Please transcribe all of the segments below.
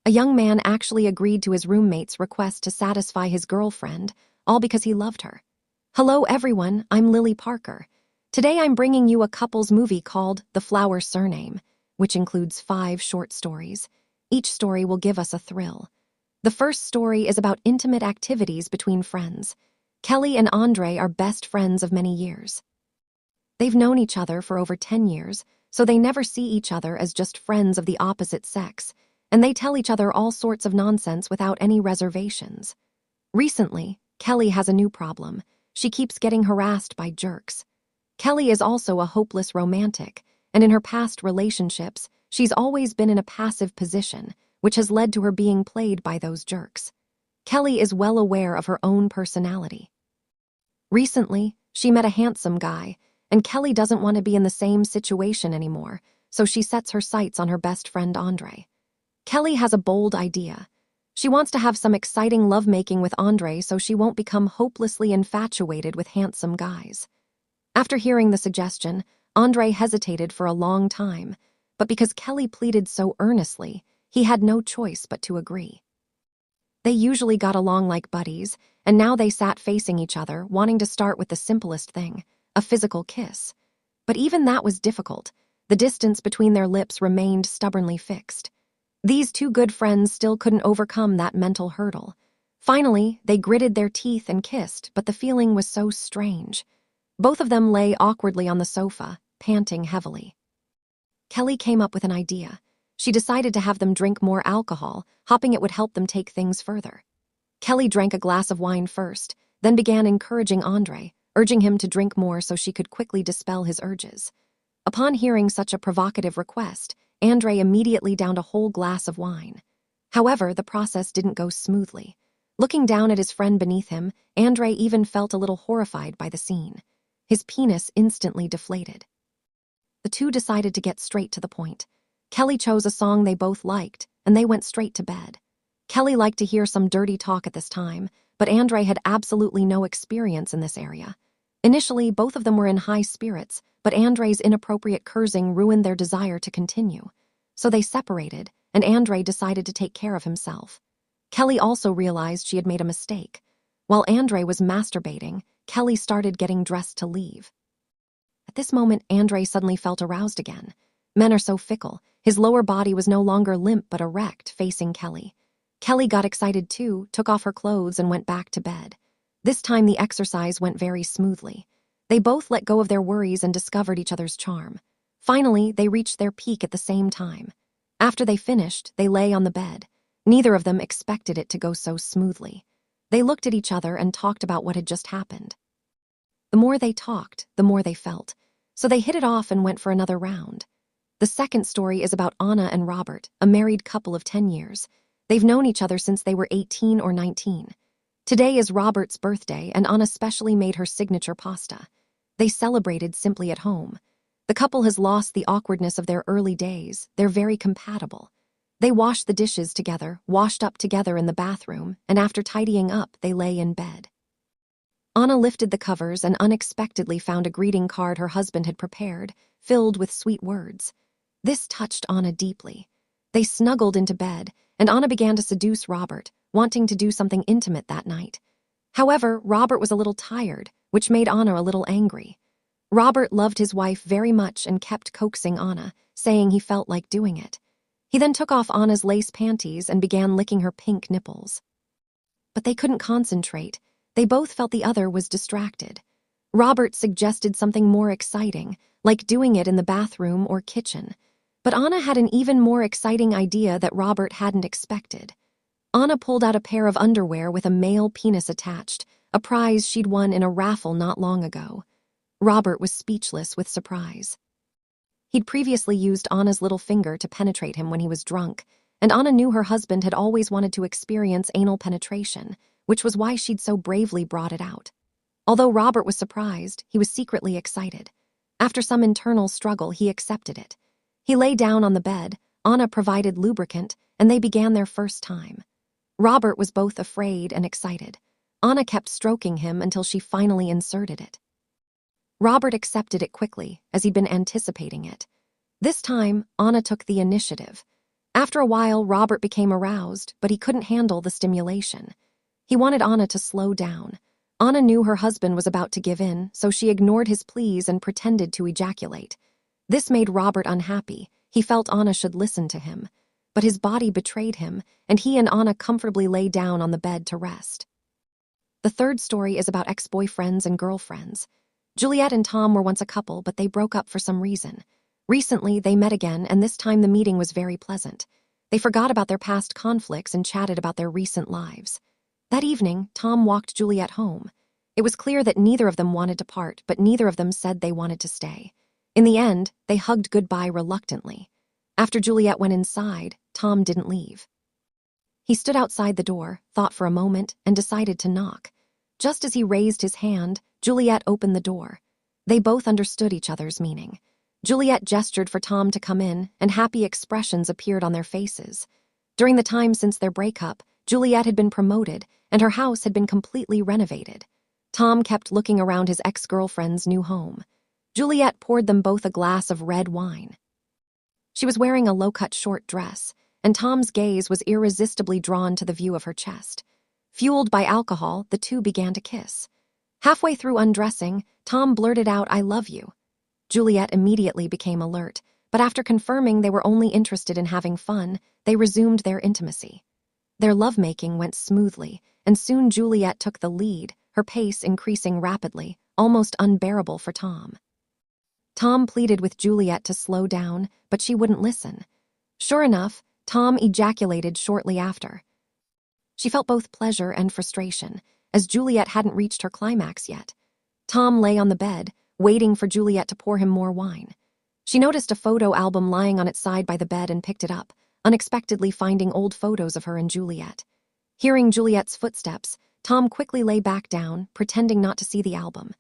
A young man actually agreed to his roommate's request to satisfy his girlfriend, all because he loved her. Hello everyone, I'm Lily Parker. Today I'm bringing you a couple's movie called The Flower Surname, which includes 5 short stories. Each story will give us a thrill. The first story is about intimate activities between friends. Kelly and Andre are best friends of many years. They've known each other for over 10 years, so they never see each other as just friends of the opposite sex, and they tell each other all sorts of nonsense without any reservations. Recently, Kelly has a new problem. She keeps getting harassed by jerks. Kelly is also a hopeless romantic, and in her past relationships, she's always been in a passive position, which has led to her being played by those jerks. Kelly is well aware of her own personality. Recently, she met a handsome guy, and Kelly doesn't want to be in the same situation anymore, so she sets her sights on her best friend Andre. Kelly has a bold idea. She wants to have some exciting lovemaking with Andre so she won't become hopelessly infatuated with handsome guys. After hearing the suggestion, Andre hesitated for a long time, but because Kelly pleaded so earnestly, he had no choice but to agree. They usually got along like buddies, and now they sat facing each other, wanting to start with the simplest thing, a physical kiss. But even that was difficult. The distance between their lips remained stubbornly fixed. These two good friends still couldn't overcome that mental hurdle. Finally, they gritted their teeth and kissed, but the feeling was so strange. Both of them lay awkwardly on the sofa, panting heavily. Kelly came up with an idea. She decided to have them drink more alcohol, hoping it would help them take things further. Kelly drank a glass of wine first, then began encouraging Andre, urging him to drink more so she could quickly dispel his urges. Upon hearing such a provocative request, Andre immediately downed a whole glass of wine. However, the process didn't go smoothly. Looking down at his friend beneath him, Andre even felt a little horrified by the scene. His penis instantly deflated. The two decided to get straight to the point. Kelly chose a song they both liked, and they went straight to bed. Kelly liked to hear some dirty talk at this time, but Andre had absolutely no experience in this area. Initially, both of them were in high spirits, but Andre's inappropriate cursing ruined their desire to continue. So they separated, and Andre decided to take care of himself. Kelly also realized she had made a mistake. While Andre was masturbating, Kelly started getting dressed to leave. At this moment, Andre suddenly felt aroused again. Men are so fickle. His lower body was no longer limp but erect, facing Kelly. Kelly got excited too, took off her clothes, and went back to bed. This time the exercise went very smoothly. They both let go of their worries and discovered each other's charm. Finally, they reached their peak at the same time. After they finished, they lay on the bed. Neither of them expected it to go so smoothly. They looked at each other and talked about what had just happened. The more they talked, the more they felt. So they hit it off and went for another round. The second story is about Anna and Robert, a married couple of 10 years. They've known each other since they were 18 or 19. Today is Robert's birthday, and Anna specially made her signature pasta. They celebrated simply at home. The couple has lost the awkwardness of their early days. They're very compatible. They washed the dishes together, washed up together in the bathroom, and after tidying up, they lay in bed. Anna lifted the covers and unexpectedly found a greeting card her husband had prepared, filled with sweet words. This touched Anna deeply. They snuggled into bed, and Anna began to seduce Robert, wanting to do something intimate that night. However, Robert was a little tired, which made Anna a little angry. Robert loved his wife very much and kept coaxing Anna, saying he felt like doing it. He then took off Anna's lace panties and began licking her pink nipples. But they couldn't concentrate. They both felt the other was distracted. Robert suggested something more exciting, like doing it in the bathroom or kitchen. But Anna had an even more exciting idea that Robert hadn't expected. Anna pulled out a pair of underwear with a male penis attached, a prize she'd won in a raffle not long ago. Robert was speechless with surprise. He'd previously used Anna's little finger to penetrate him when he was drunk, and Anna knew her husband had always wanted to experience anal penetration, which was why she'd so bravely brought it out. Although Robert was surprised, he was secretly excited. After some internal struggle, he accepted it. He lay down on the bed, Anna provided lubricant, and they began their first time. Robert was both afraid and excited. Anna kept stroking him until she finally inserted it. Robert accepted it quickly, as he'd been anticipating it. This time, Anna took the initiative. After a while, Robert became aroused, but he couldn't handle the stimulation. He wanted Anna to slow down. Anna knew her husband was about to give in, so she ignored his pleas and pretended to ejaculate. This made Robert unhappy. He felt Anna should listen to him. But his body betrayed him, and he and Anna comfortably lay down on the bed to rest. The third story is about ex-boyfriends and girlfriends. Juliet and Tom were once a couple, but they broke up for some reason. Recently, they met again, and this time the meeting was very pleasant. They forgot about their past conflicts and chatted about their recent lives. That evening, Tom walked Juliet home. It was clear that neither of them wanted to part, but neither of them said they wanted to stay. In the end, they hugged goodbye reluctantly. After Juliet went inside, Tom didn't leave. He stood outside the door, thought for a moment, and decided to knock. Just as he raised his hand, Juliet opened the door. They both understood each other's meaning. Juliet gestured for Tom to come in, and happy expressions appeared on their faces. During the time since their breakup, Juliet had been promoted, and her house had been completely renovated. Tom kept looking around his ex-girlfriend's new home. Juliet poured them both a glass of red wine. She was wearing a low-cut short dress, and Tom's gaze was irresistibly drawn to the view of her chest. Fueled by alcohol, the two began to kiss. Halfway through undressing, Tom blurted out, "I love you." Juliet immediately became alert, but after confirming they were only interested in having fun, they resumed their intimacy. Their lovemaking went smoothly, and soon Juliet took the lead, her pace increasing rapidly, almost unbearable for Tom. Tom pleaded with Juliet to slow down, but she wouldn't listen. Sure enough, Tom ejaculated shortly after. She felt both pleasure and frustration, as Juliet hadn't reached her climax yet. Tom lay on the bed, waiting for Juliet to pour him more wine. She noticed a photo album lying on its side by the bed and picked it up, unexpectedly finding old photos of her and Juliet. Hearing Juliet's footsteps, Tom quickly lay back down, pretending not to see the album.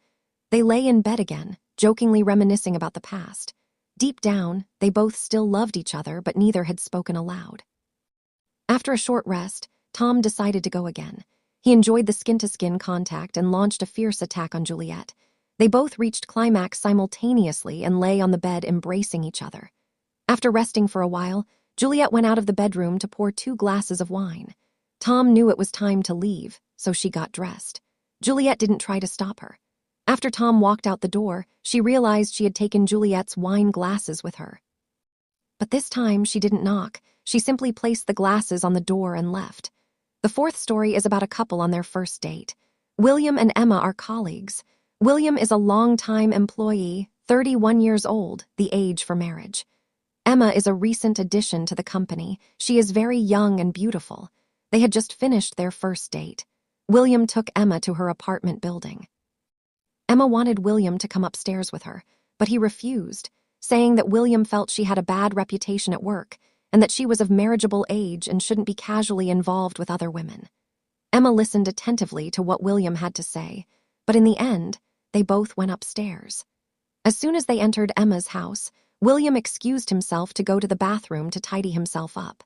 They lay in bed again, jokingly reminiscing about the past. Deep down, they both still loved each other, but neither had spoken aloud. After a short rest, Tom decided to go again. He enjoyed the skin-to-skin contact and launched a fierce attack on Juliet. They both reached climax simultaneously and lay on the bed embracing each other. After resting for a while, Juliet went out of the bedroom to pour 2 glasses of wine. Tom knew it was time to leave, so she got dressed. Juliet didn't try to stop her. After Tom walked out the door, she realized she had taken Juliet's wine glasses with her. But this time, she didn't knock. She simply placed the glasses on the door and left. The fourth story is about a couple on their first date. William and Emma are colleagues. William is a longtime employee, 31 years old, the age for marriage. Emma is a recent addition to the company. She is very young and beautiful. They had just finished their first date. William took Emma to her apartment building. Emma wanted William to come upstairs with her, but he refused, saying that William felt she had a bad reputation at work and that she was of marriageable age and shouldn't be casually involved with other women. Emma listened attentively to what William had to say, but in the end, they both went upstairs. As soon as they entered Emma's house, William excused himself to go to the bathroom to tidy himself up.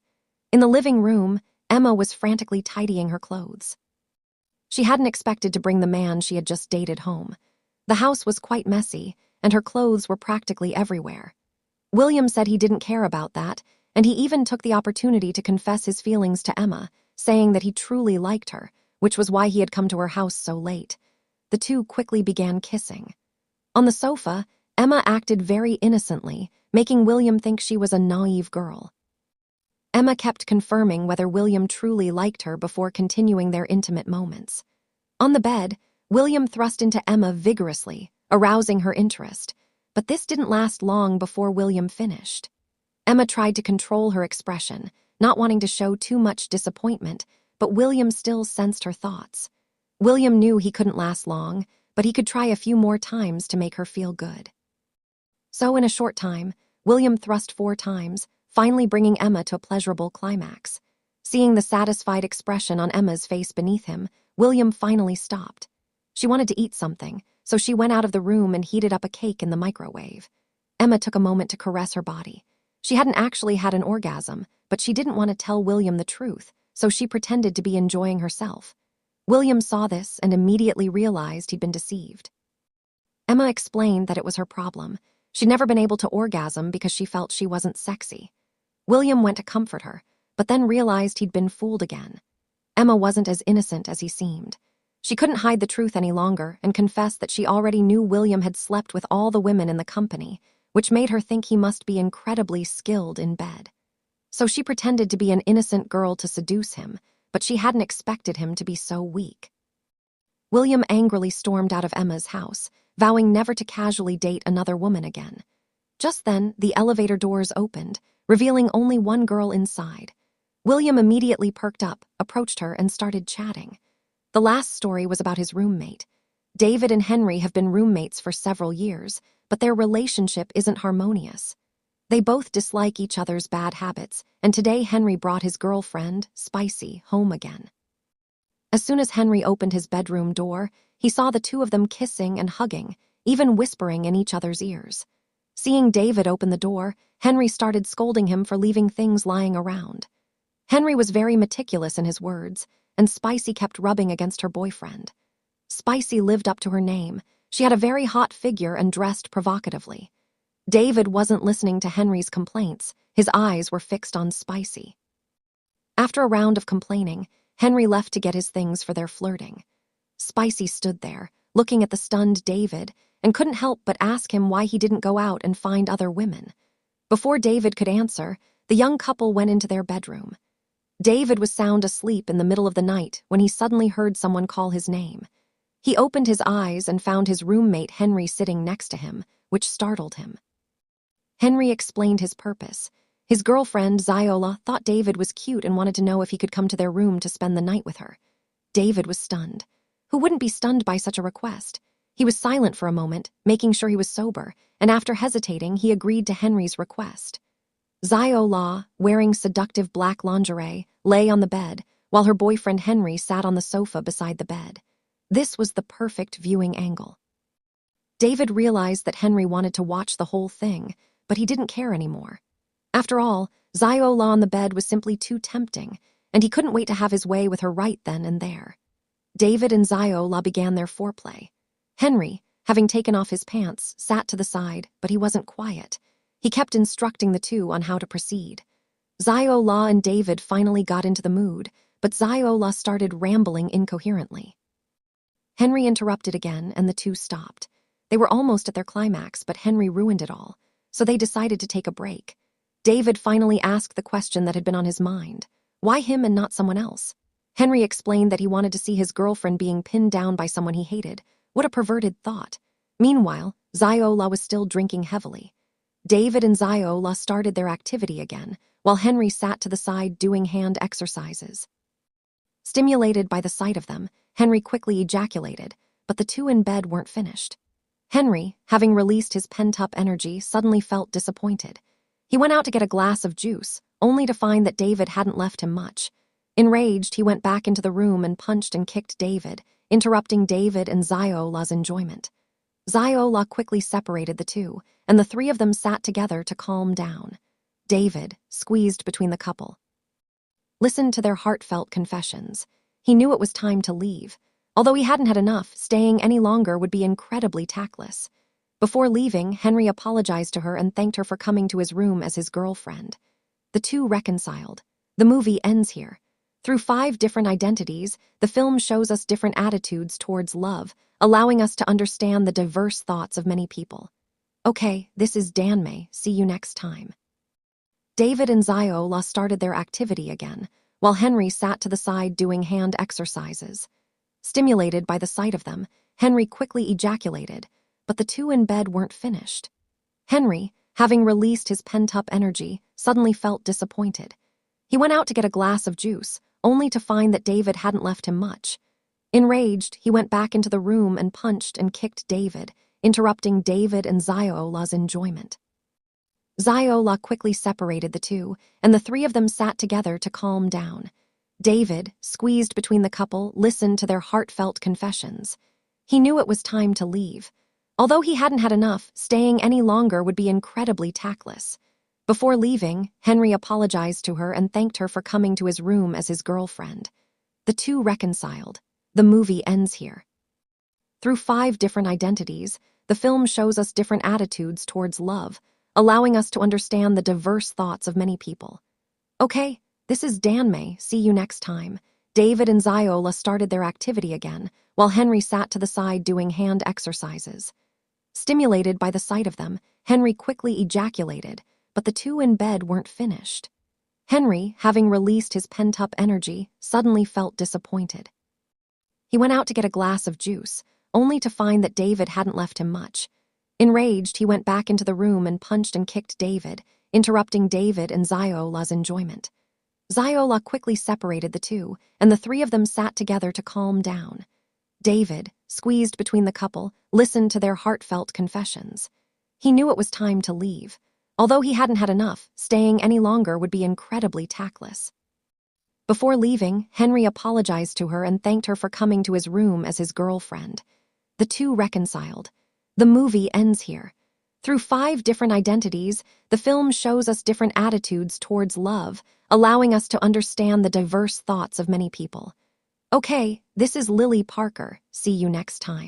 In the living room, Emma was frantically tidying her clothes. She hadn't expected to bring the man she had just dated home. The house was quite messy, and her clothes were practically everywhere. William said he didn't care about that, and he even took the opportunity to confess his feelings to Emma, saying that he truly liked her, which was why he had come to her house so late. The two quickly began kissing. On the sofa, Emma acted very innocently, making William think she was a naive girl. Emma kept confirming whether William truly liked her before continuing their intimate moments. On the bed, William thrust into Emma vigorously, arousing her interest, but this didn't last long before William finished. Emma tried to control her expression, not wanting to show too much disappointment, but William still sensed her thoughts. William knew he couldn't last long, but he could try a few more times to make her feel good. So in a short time, William thrust 4 times, finally bringing Emma to a pleasurable climax. Seeing the satisfied expression on Emma's face beneath him, William finally stopped. She wanted to eat something, so she went out of the room and heated up a cake in the microwave. Emma took a moment to caress her body. She hadn't actually had an orgasm, but she didn't want to tell William the truth, so she pretended to be enjoying herself. William saw this and immediately realized he'd been deceived. Emma explained that it was her problem. She'd never been able to orgasm because she felt she wasn't sexy. William went to comfort her, but then realized he'd been fooled again. Emma wasn't as innocent as he seemed. She couldn't hide the truth any longer and confessed that she already knew William had slept with all the women in the company, which made her think he must be incredibly skilled in bed. So she pretended to be an innocent girl to seduce him, but she hadn't expected him to be so weak. William angrily stormed out of Emma's house, vowing never to casually date another woman again. Just then, the elevator doors opened, revealing only one girl inside. William immediately perked up, approached her, and started chatting. The last story was about his roommate. David and Henry have been roommates for several years, but their relationship isn't harmonious. They both dislike each other's bad habits, and today Henry brought his girlfriend, Spicy, home again. As soon as Henry opened his bedroom door, he saw the two of them kissing and hugging, even whispering in each other's ears. Seeing David open the door, Henry started scolding him for leaving things lying around. Henry was very meticulous in his words, and Spicy kept rubbing against her boyfriend. Spicy lived up to her name. She had a very hot figure and dressed provocatively. David wasn't listening to Henry's complaints. His eyes were fixed on Spicy. After a round of complaining, Henry left to get his things for their flirting. Spicy stood there, looking at the stunned David, and couldn't help but ask him why he didn't go out and find other women. Before David could answer, the young couple went into their bedroom. David was sound asleep in the middle of the night when he suddenly heard someone call his name. He opened his eyes and found his roommate Henry sitting next to him, which startled him. Henry explained his purpose. His girlfriend, Ziola, thought David was cute and wanted to know if he could come to their room to spend the night with her. David was stunned. Who wouldn't be stunned by such a request? He was silent for a moment, making sure he was sober, and after hesitating, he agreed to Henry's request. Ziola, wearing seductive black lingerie, lay on the bed, while her boyfriend Henry sat on the sofa beside the bed. This was the perfect viewing angle. David realized that Henry wanted to watch the whole thing, but he didn't care anymore. After all, Ziola on the bed was simply too tempting, and he couldn't wait to have his way with her right then and there. David and Ziola began their foreplay. Henry, having taken off his pants, sat to the side, but he wasn't quiet. He kept instructing the two on how to proceed. Ziola and David finally got into the mood, but Ziola started rambling incoherently. Henry interrupted again, and the two stopped. They were almost at their climax, but Henry ruined it all, so they decided to take a break. David finally asked the question that had been on his mind. Why him and not someone else? Henry explained that he wanted to see his girlfriend being pinned down by someone he hated. What a perverted thought. Meanwhile, Ziola was still drinking heavily. David and Ziola started their activity again, while Henry sat to the side doing hand exercises. Stimulated by the sight of them, Henry quickly ejaculated, but the two in bed weren't finished. Henry, having released his pent-up energy, suddenly felt disappointed. He went out to get a glass of juice, only to find that David hadn't left him much. Enraged, he went back into the room and punched and kicked David, interrupting David and Ziola's enjoyment. Ziola quickly separated the two, and the three of them sat together to calm down. David, squeezed between the couple, listened to their heartfelt confessions. He knew it was time to leave. Although he hadn't had enough, staying any longer would be incredibly tactless. Before leaving, Henry apologized to her and thanked her for coming to his room as his girlfriend. The two reconciled. The movie ends here. Through 5 different identities, the film shows us different attitudes towards love, allowing us to understand the diverse thoughts of many people. Okay, this is Danmei. See you next time. David and Ziola started their activity again, while Henry sat to the side doing hand exercises. Stimulated by the sight of them, Henry quickly ejaculated, but the two in bed weren't finished. Henry, having released his pent-up energy, suddenly felt disappointed. He went out to get a glass of juice, only to find that David hadn't left him much. Enraged, he went back into the room and punched and kicked David, interrupting David and Ziola's enjoyment. Ziola quickly separated the two, and the three of them sat together to calm down. David, squeezed between the couple, listened to their heartfelt confessions. He knew it was time to leave. Although he hadn't had enough, staying any longer would be incredibly tactless. Before leaving, Henry apologized to her and thanked her for coming to his room as his girlfriend. The two reconciled. The movie ends here. Through 5 different identities, the film shows us different attitudes towards love, allowing us to understand the diverse thoughts of many people. Okay, this is Danmei. See you next time. David and Ziola started their activity again, while Henry sat to the side doing hand exercises. Stimulated by the sight of them, Henry quickly ejaculated, but the two in bed weren't finished. Henry, having released his pent-up energy, suddenly felt disappointed. He went out to get a glass of juice, only to find that David hadn't left him much. Enraged, he went back into the room and punched and kicked David, interrupting David and Ziola's enjoyment. Ziola quickly separated the two, and the three of them sat together to calm down. David, squeezed between the couple, listened to their heartfelt confessions. He knew it was time to leave. Although he hadn't had enough, staying any longer would be incredibly tactless. Before leaving, Henry apologized to her and thanked her for coming to his room as his girlfriend. The two reconciled. The movie ends here. Through 5 different identities, the film shows us different attitudes towards love, allowing us to understand the diverse thoughts of many people. Okay, this is Lily Parker. See you next time.